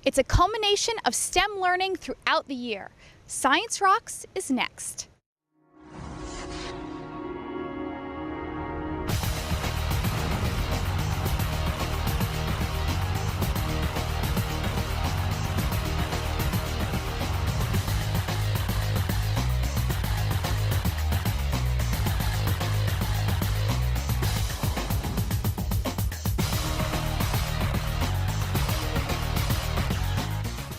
It's a culmination of STEM learning throughout the year. Science Rocks is next.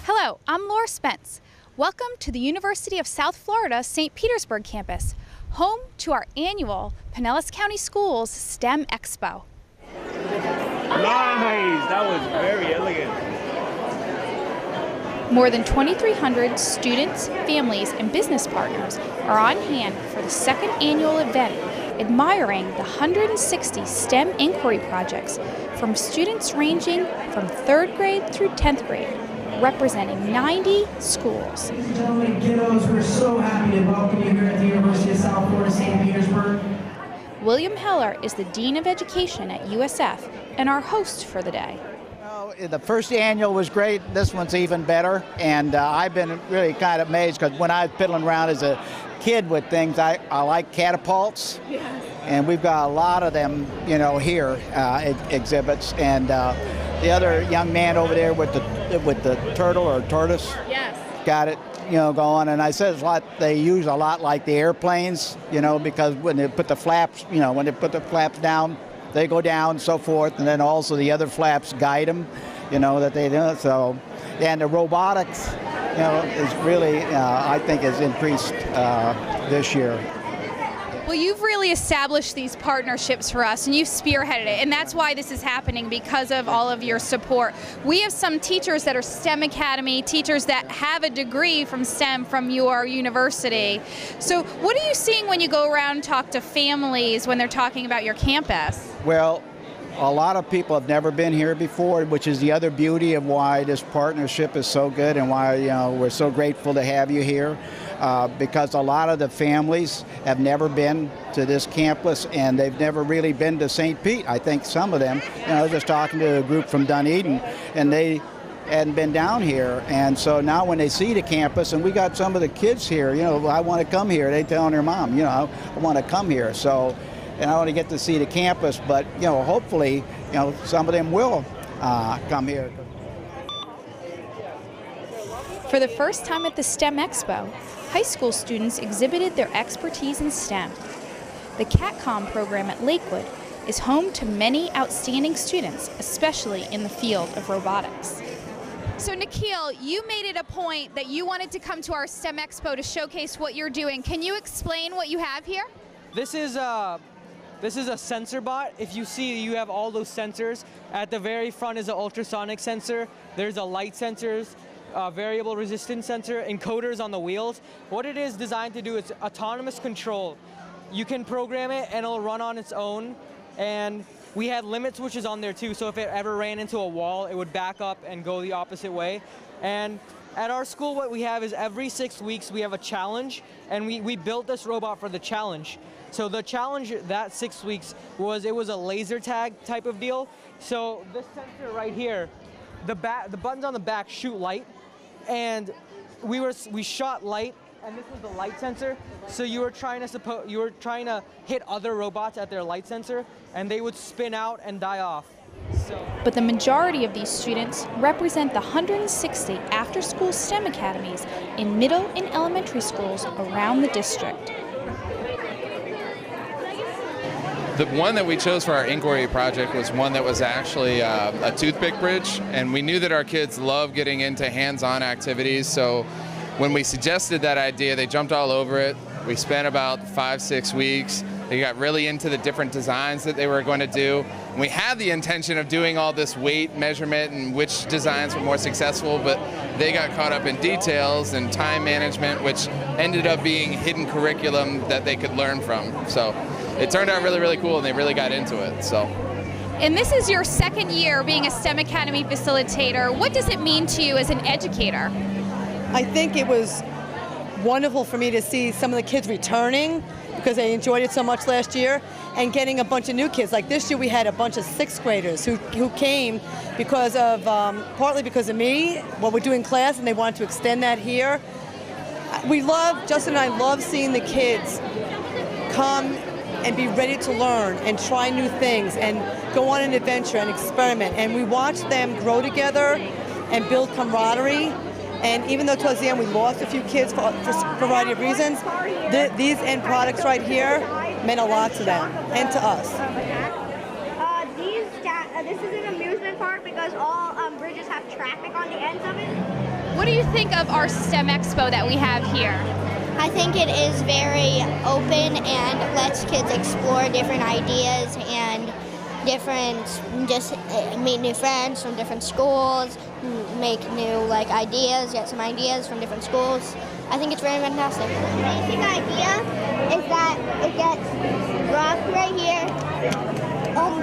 Hello, I'm Laura Spence. Welcome to the University of South Florida St. Petersburg campus, home to our annual Pinellas County Schools STEM Expo. Nice! That was very elegant. More than 2,300 students, families, and business partners are on hand for the second annual event, admiring the 160 STEM inquiry projects from students ranging from 3rd grade through 10th grade, representing 90 schools. Ladies and gentlemen, kiddos, we're so happy to welcome you here at the University of South Florida St. Petersburg. William Heller is the Dean of Education at USF and our host for the day. Well, the first annual was great. This one's even better. And I've been really kind of amazed because when I was piddling around as a kid with things, I like catapults. Yes. And we've got a lot of them, you know, here, exhibits. And the other young man over there with the turtle or tortoise, yes, got it, you know, going. And I said it's a lot. They use a lot like the airplanes, you know, because when they put the flaps, you know, when they put the flaps down, they go down and so forth. And then also the other flaps guide them, you know, that they do. So, and the robotics, you know, is really, I think, has increased this year. Well, you've really established these partnerships for us, and you've spearheaded it, and that's why this is happening, because of all of your support. We have some teachers that are STEM Academy, teachers that have a degree from STEM from your university. So what are you seeing when you go around and talk to families when they're talking about your campus? Well, a lot of people have never been here before, which is the other beauty of why this partnership is so good and why, you know, we're so grateful to have you here. Because a lot of the families have never been to this campus and they've never really been to St. Pete. I think some of them, you know, just talking to a group from Dunedin, and they hadn't been down here. And so now when they see the campus, and we got some of the kids here, you know, I want to come here. They telling their mom, you know, I want to come here. So, and I want to get to see the campus, but, you know, hopefully, you know, some of them will come here. For the first time at the STEM Expo, high school students exhibited their expertise in STEM. The CATCOM program at Lakewood is home to many outstanding students, especially in the field of robotics. So Nikhil, you made it a point that you wanted to come to our STEM Expo to showcase what you're doing. Can you explain what you have here? This is a sensor bot. If you see, you have all those sensors. At the very front is an ultrasonic sensor. There's a light sensors, variable resistance sensor, encoders on the wheels. What it is designed to do is autonomous control. You can program it and it'll run on its own. And we had limit switches on there too, so if it ever ran into a wall, it would back up and go the opposite way. And at our school, what we have is every 6 weeks we have a challenge, and we built this robot for the challenge. So the challenge that 6 weeks was a laser tag type of deal. So this sensor right here, the buttons on the back shoot light, and we shot light, and this was the light sensor. So you were trying to hit other robots at their light sensor, and they would spin out and die off. But the majority of these students represent the 160 after-school STEM academies in middle and elementary schools around the district. The one that we chose for our inquiry project was one that was actually a toothpick bridge, and we knew that our kids love getting into hands-on activities, so when we suggested that idea, they jumped all over it. We spent about 5-6 weeks. They got really into the different designs that they were going to do. And we had the intention of doing all this weight measurement and which designs were more successful, but they got caught up in details and time management, which ended up being hidden curriculum that they could learn from. So it turned out really, really cool, and they really got into it. So. And this is your second year being a STEM Academy facilitator. What does it mean to you as an educator? I think it was wonderful for me to see some of the kids returning because they enjoyed it so much last year, and getting a bunch of new kids. Like this year we had a bunch of 6th graders who came because of, partly because of me, what we do in class, and they wanted to extend that here. Justin and I love seeing the kids come and be ready to learn and try new things and go on an adventure and experiment. And we watch them grow together and build camaraderie. And even though towards the end we lost a few kids for a variety of reasons, these end products right here meant a lot to them and to us. This is an amusement park because all bridges have traffic on the ends of it. What do you think of our STEM Expo that we have here? I think it is very open and lets kids explore different ideas and just meet new friends from different schools, make new ideas, get some ideas from different schools. I think it's very fantastic. The basic idea is that it gets dropped right here.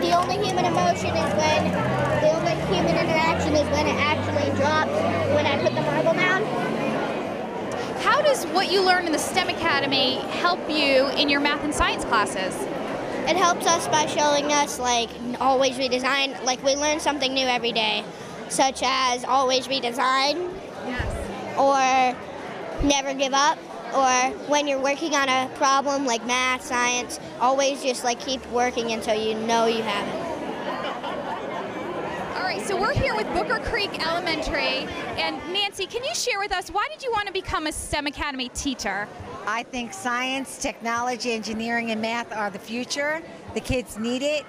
The only human emotion is the only human interaction is when it actually drops when I put the marble down. How does what you learn in the STEM Academy help you in your math and science classes? It helps us by showing us always redesign. We learn something new every day, such as always redesign, Yes. or never give up, or when you're working on a problem like math, science, always just keep working until you know you have it. All right, so we're here with Booker Creek Elementary, and Nancy, can you share with us, why did you want to become a STEM Academy teacher? I think science, technology, engineering, and math are the future. The kids need it.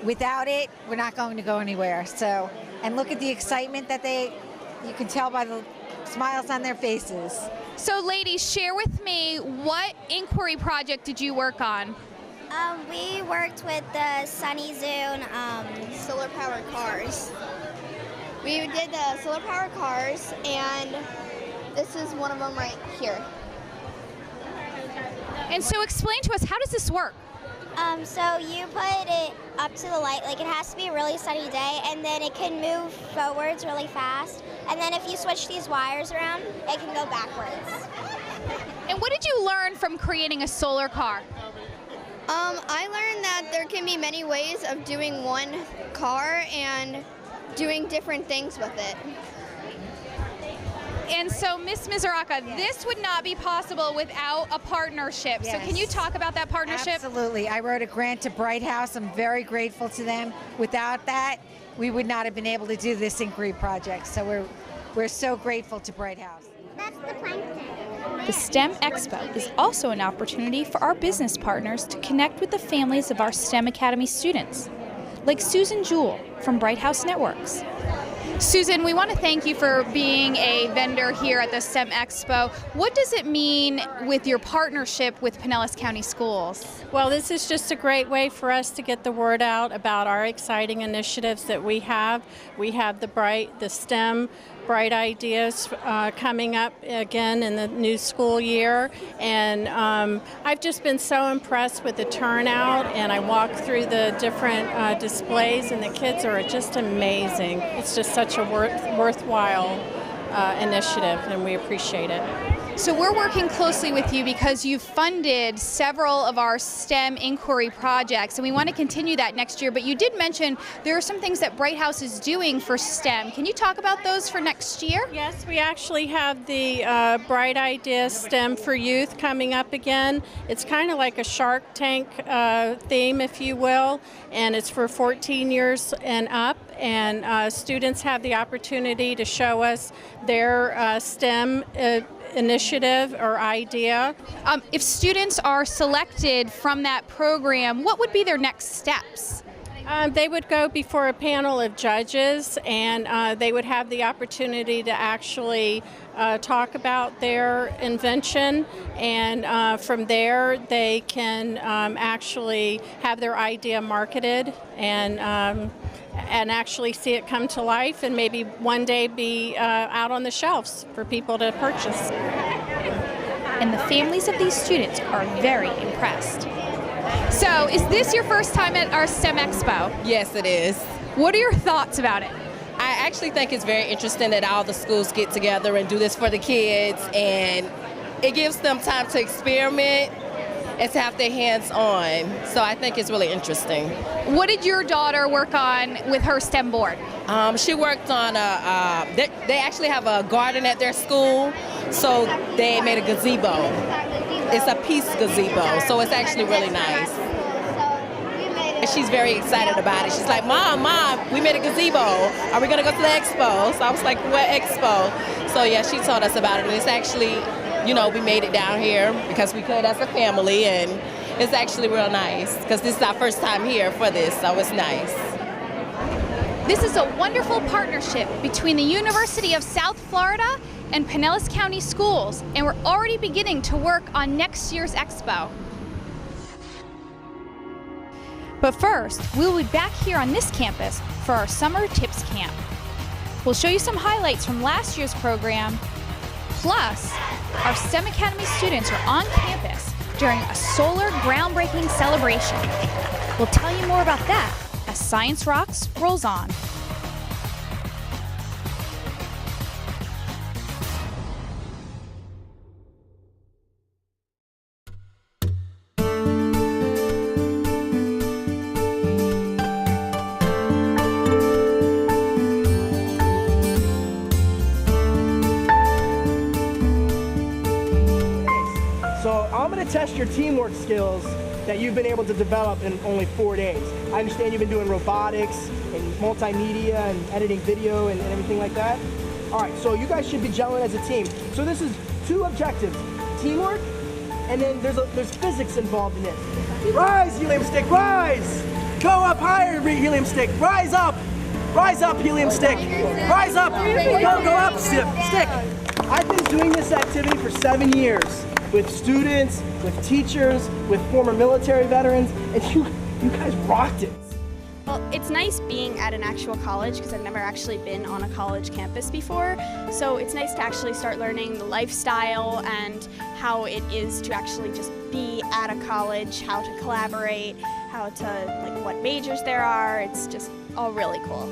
Without it, we're not going to go anywhere. So, and look at the excitement that you can tell by the smiles on their faces. So ladies, share with me, what inquiry project did you work on? We worked with the Sunny Zone solar powered cars. We did the solar powered cars, and this is one of them right here. And so explain to us, how does this work? So you put it up to the light, it has to be a really sunny day, and then it can move forwards really fast. And then if you switch these wires around, it can go backwards. And what did you learn from creating a solar car? I learned that there can be many ways of doing one car and doing different things with it. And so, Ms. Mizuraka, this would not be possible without a partnership. Yes. So can you talk about that partnership? Absolutely. I wrote a grant to Bright House. I'm very grateful to them. Without that, we would not have been able to do this inquiry project. So we're so grateful to Bright House. That's the plankton. The STEM Expo is also an opportunity for our business partners to connect with the families of our STEM Academy students, like Susan Jewell from Bright House Networks. Susan, we want to thank you for being a vendor here at the STEM Expo. What does it mean with your partnership with Pinellas County Schools? Well, this is just a great way for us to get the word out about our exciting initiatives that we have. We have the STEM Bright Ideas coming up again in the new school year, and I've just been so impressed with the turnout, and I walked through the different displays, and the kids are just amazing. It's just such a worthwhile initiative, and we appreciate it. So we're working closely with you because you've funded several of our STEM inquiry projects, and we want to continue that next year. But you did mention there are some things that Bright House is doing for STEM. Can you talk about those for next year? Yes, we actually have the Bright Ideas STEM for Youth coming up again. It's kind of like a Shark Tank theme, if you will, and it's for 14 years and up. And students have the opportunity to show us their STEM initiative or idea. If students are selected from that program, what would be their next steps? They would go before a panel of judges, and they would have the opportunity to actually talk about their invention, and from there they can actually have their idea marketed and actually see it come to life, and maybe one day be out on the shelves for people to purchase. And the families of these students are very impressed. So, is this your first time at our STEM Expo? Yes, it is. What are your thoughts about it? I actually think it's very interesting that all the schools get together and do this for the kids, and it gives them time to experiment and to have their hands on. So I think it's really interesting. What did your daughter work on with her STEM board? She worked on they actually have a garden at their school, so they made a gazebo. It's a peace gazebo, so it's actually really nice. And she's very excited about it. She's like, Mom, we made a gazebo. Are we gonna go to the expo? So I was like, what expo? So yeah, she told us about it, and it's actually, you know, we made it down here because we could as a family, and it's actually real nice because this is our first time here for this, so it's nice. This is a wonderful partnership between the University of South Florida and Pinellas County Schools, and we're already beginning to work on next year's expo. But first, we'll be back here on this campus for our Summer Tips Camp. We'll show you some highlights from last year's program, plus our STEM Academy students are on campus during a solar groundbreaking celebration. We'll tell you more about that as Science Rocks rolls on. I'm going to test your teamwork skills that you've been able to develop in only 4 days. I understand you've been doing robotics and multimedia and editing video and everything like that. All right, so you guys should be gelling as a team. So this is 2 objectives, teamwork, and then there's physics involved in it. Rise, helium stick, rise! Go up higher, helium stick, rise up! Rise up, helium stick, rise up! Go up, stick! I've been doing this activity for 7 years. With students, with teachers, with former military veterans, and you guys rocked it. Well, it's nice being at an actual college because I've never actually been on a college campus before. So it's nice to actually start learning the lifestyle and how it is to actually just be at a college, how to collaborate, how to, like, what majors there are. It's just all really cool.